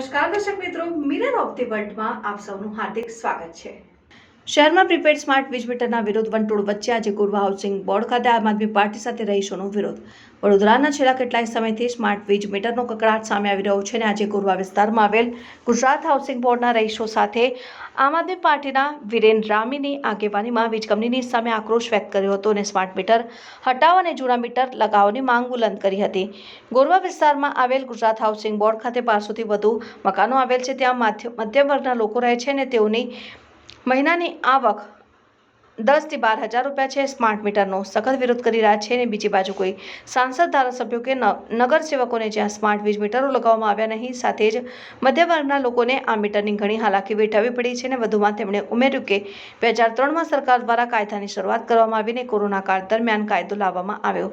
નમસ્કાર દર્શક મિત્રો, મિરર ઓફ ધી વર્લ્ડમાં આપ સૌનું હાર્દિક સ્વાગત છે। શહેરમાં પ્રીપેડ સ્માર્ટ વીજ મીટરના વિરોધ વંટોળ વચ્ચે આજે ગોરવા હાઉસિંગ બોર્ડ ખાતે આમ આદમી પાર્ટી સાથે રહીશોનો વિરોધ। વડોદરાના છેલ્લા કેટલાય સમયથી સ્માર્ટ વીજ મીટરનો કકળાટ સામે આવી રહ્યો છે અને આજે ગોરવા વિસ્તારમાં આવેલ ગુજરાત હાઉસિંગ બોર્ડના રહીશો સાથે આમ આદમી પાર્ટીના વિરેન રામીની આગેવાનીમાં વીજ કંપનીની સામે આક્રોશ વ્યક્ત કર્યો હતો અને સ્માર્ટ મીટર હટાવો અને જૂના મીટર લગાવવાની માંગ બુલંદ કરી હતી। ગોરવા વિસ્તારમાં આવેલ ગુજરાત હાઉસિંગ બોર્ડ ખાતે 500થી વધુ મકાનો આવેલ છે। ત્યાં મધ્યમ વર્ગના લોકો રહે છે અને તેઓની મહિનાની આવક 10 થી 12 હજાર રૂપિયા છે। સ્માર્ટ મીટરનો સખત વિરોધ કરી રહ્યા છે અને બીજી બાજુ કોઈ સાંસદ, ધારાસભ્યો કે નગરસેવકોને જ્યાં સ્માર્ટ વીજ મીટરો લગાવવામાં આવ્યા નહીં, સાથે જ મધ્ય વર્ગના લોકોને આ મીટરની ઘણી હાલાકી વેઠવી પડી છે। અને વધુમાં તેમણે ઉમેર્યું કે 2003માં સરકાર દ્વારા કાયદાની શરૂઆત કરવામાં આવીને કોરોના કાળ દરમિયાન કાયદો લાવવામાં આવ્યો।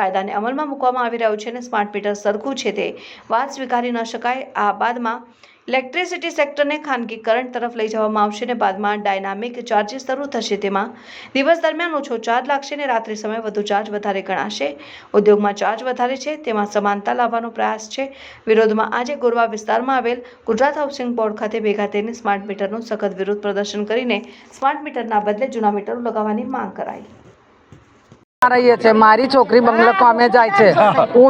કાયદાને અમલમાં મૂકવામાં આવી રહ્યો છે અને સ્માર્ટ મીટર સરખું છે તે વાત સ્વીકારી ન શકાય। આ બાદમાં ઇલેક્ટ્રિસિટી સેક્ટરને ખાનગીકરણ તરફ લઈ જવામાં આવશે અને બાદમાં ડાયનામિક ચાર્જીસ શરૂ થશે। તેમાં દિવસ દરમિયાન ઓછો ચાર્જ લાગશે અને રાત્રિ સમયે વધુ ચાર્જ વધારે ગણાશે। ઉદ્યોગમાં ચાર્જ વધારે છે, તેમાં સમાનતા લાવવાનો પ્રયાસ છે। વિરોધમાં આજે ગોરવા વિસ્તારમાં આવેલ ગુજરાત હાઉસિંગ બોર્ડ ખાતે ભેગા થઈને સ્માર્ટ મીટરનું સખત વિરોધ પ્રદર્શન કરીને સ્માર્ટ મીટરના બદલે જૂના મીટરો લગાવવાની માંગ કરાઈ। મારી છોકરી બંગલો કામે જાય છે। હું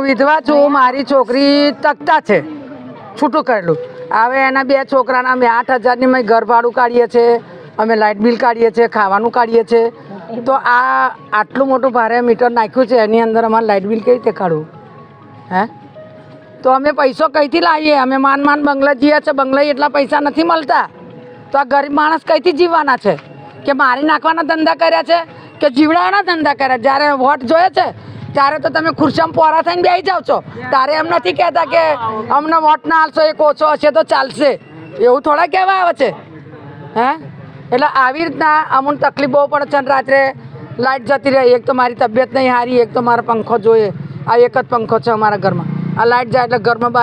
વિધવા છું। મારી છોકરી તકતા છે, છૂટું કરેલું। હવે એના 2 છોકરાના અમે 8,000ની મેં ઘર ભાડું કાઢીએ છીએ, અમે લાઇટ બિલ કાઢીએ છીએ, ખાવાનું કાઢીએ છીએ। તો આ આટલું મોટું ભારે મીટર નાખ્યું છે, એની અંદર અમારે લાઇટ બિલ કેવી રીતે કાઢવું? હે તો અમે પૈસો કઈથી લાવીએ? અમે માન બંગલા જીએ છે, બંગલા એટલા પૈસા નથી મળતા। તો આ ગરીબ માણસ કઈથી જીવવાના છે? કે મારી નાખવાના ધંધા કર્યા છે કે જીવડાવાના ધંધા કર્યા? જ્યારે વોટ જોઈએ છે ત્યારે તો તમે ખુરશીમાં પોરા થઈને બેસી જાઓ છો। તારે એમ નથી કહેતા કે અમને વોટ ના આલશો, એક ઓછો હશે તો ચાલશે, એવું થોડા કહેવા આવે છે? હે એટલે આવી રીતના અમને તકલીફ બહુ પડે છે। રાત્રે લાઇટ જતી રહે, એક તો મારી તબિયત નહીં સારી, એક તો મારો પંખો જોઈએ। આ એક જ પંખો છે અમારા ઘરમાં। આ લાઇટ જાય એટલે ઘરમાં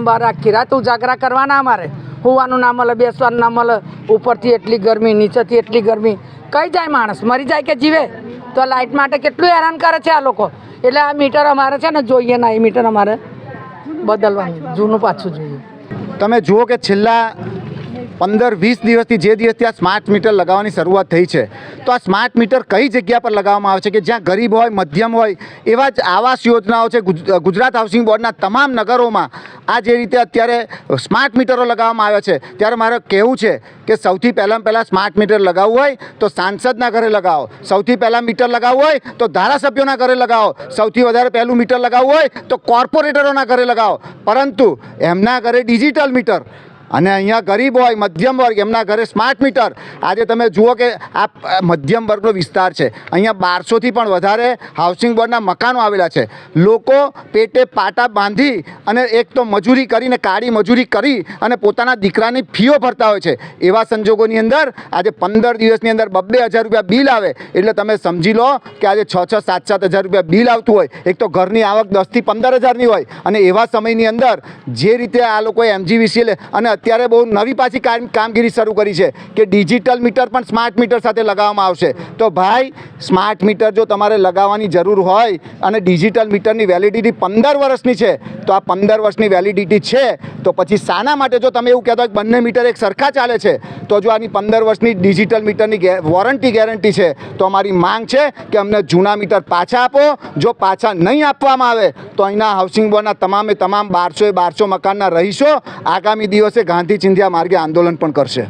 બહાર આખી રાત ઉજાગરા કરવાના। અમારે હોવાનું ના મળે, બેસવાનું ના મળે। ઉપરથી એટલી ગરમી, નીચેથી એટલી ગરમી, કઈ જાય માણસ? મરી જાય કે જીવે? તો લાઇટ માટે કેટલું હેરાન કરે છે આ લોકો। એટલે આ મીટર અમારે છે ને જોઈએ ના, એ મીટર અમારે બદલવાનું, જૂનું પાછું જોઈએ। તમે જુઓ કે છેલ્લા 15-20 દિવસથી જે દિવસથી આ સ્માર્ટ મીટર લગાવવાની શરૂઆત થઈ છે, તો આ સ્માર્ટ મીટર કઈ જગ્યા પર લગાવવામાં આવે છે કે જ્યાં ગરીબ હોય, મધ્યમ હોય, એવા જ આવાસ યોજનાઓ છે। ગુજરાત હાઉસિંગ બોર્ડના તમામ નગરોમાં આ જે રીતે અત્યારે સ્માર્ટ મીટરો લગાવવામાં આવ્યા છે, ત્યારે મારે કહેવું છે કે સૌથી પહેલાં સ્માર્ટ મીટર લગાવવું હોય તો સાંસદના ઘરે લગાવો, સૌથી પહેલાં મીટર લગાવવું હોય તો ધારાસભ્યોના ઘરે લગાવો, સૌથી વધારે પહેલું મીટર લગાવવું હોય તો કોર્પોરેટરોના ઘરે લગાવો। પરંતુ એમના ઘરે ડિજિટલ મીટર અને અહીંયા ગરીબ હોય, મધ્યમ વર્ગ, એમના ઘરે સ્માર્ટ મીટર। આજે તમે જુઓ કે આ મધ્યમ વર્ગનો વિસ્તાર છે, અહીંયા 1200થી પણ વધારે હાઉસિંગ બોર્ડના મકાનો આવેલા છે। લોકો પેટે પાટા બાંધી અને એક તો મજૂરી કરીને, કાળી મજૂરી કરી અને પોતાના દીકરાની ફીઓ ભરતા હોય છે। એવા સંજોગોની અંદર આજે 15 દિવસની અંદર 2,000 રૂપિયા બિલ આવે, એટલે તમે સમજી લો કે આજે 6,000, 7,000 રૂપિયા બિલ આવતું હોય। એક તો ઘરની આવક 10,000 થી 15,000ની હોય, અને એવા સમયની અંદર જે રીતે આ લોકોએ MGVCL અને અત્યારે બહુ નવી પાછી કામગીરી શરૂ કરી છે કે ડિજિટલ મીટર પણ સ્માર્ટ મીટર સાથે લગાવવામાં આવશે। તો ભાઈ, સ્માર્ટ મીટર જો તમારે લગાવવાની જરૂર હોય અને ડિજિટલ મીટરની વેલિડિટી 15 વર્ષની છે, તો આ 15 વર્ષની વેલિડિટી છે તો પછી શાના માટે જો તમે એવું કહેતા હોય કે બંને મીટર એક સરખા ચાલે છે, તો જો આની 15 વર્ષની ડિજિટલ મીટરની વોરંટી ગેરંટી છે, તો અમારી માંગ છે કે અમને જૂના મીટર પાછા આપો। જો પાછા નહીં આપવામાં આવે તો અહીંના હાઉસિંગ બોર્ડના તમામ 1200 મકાનના રહીશો આગામી દિવસે ગાંધી ચિંધ્યા માર્ગે આંદોલન પણ કરશે।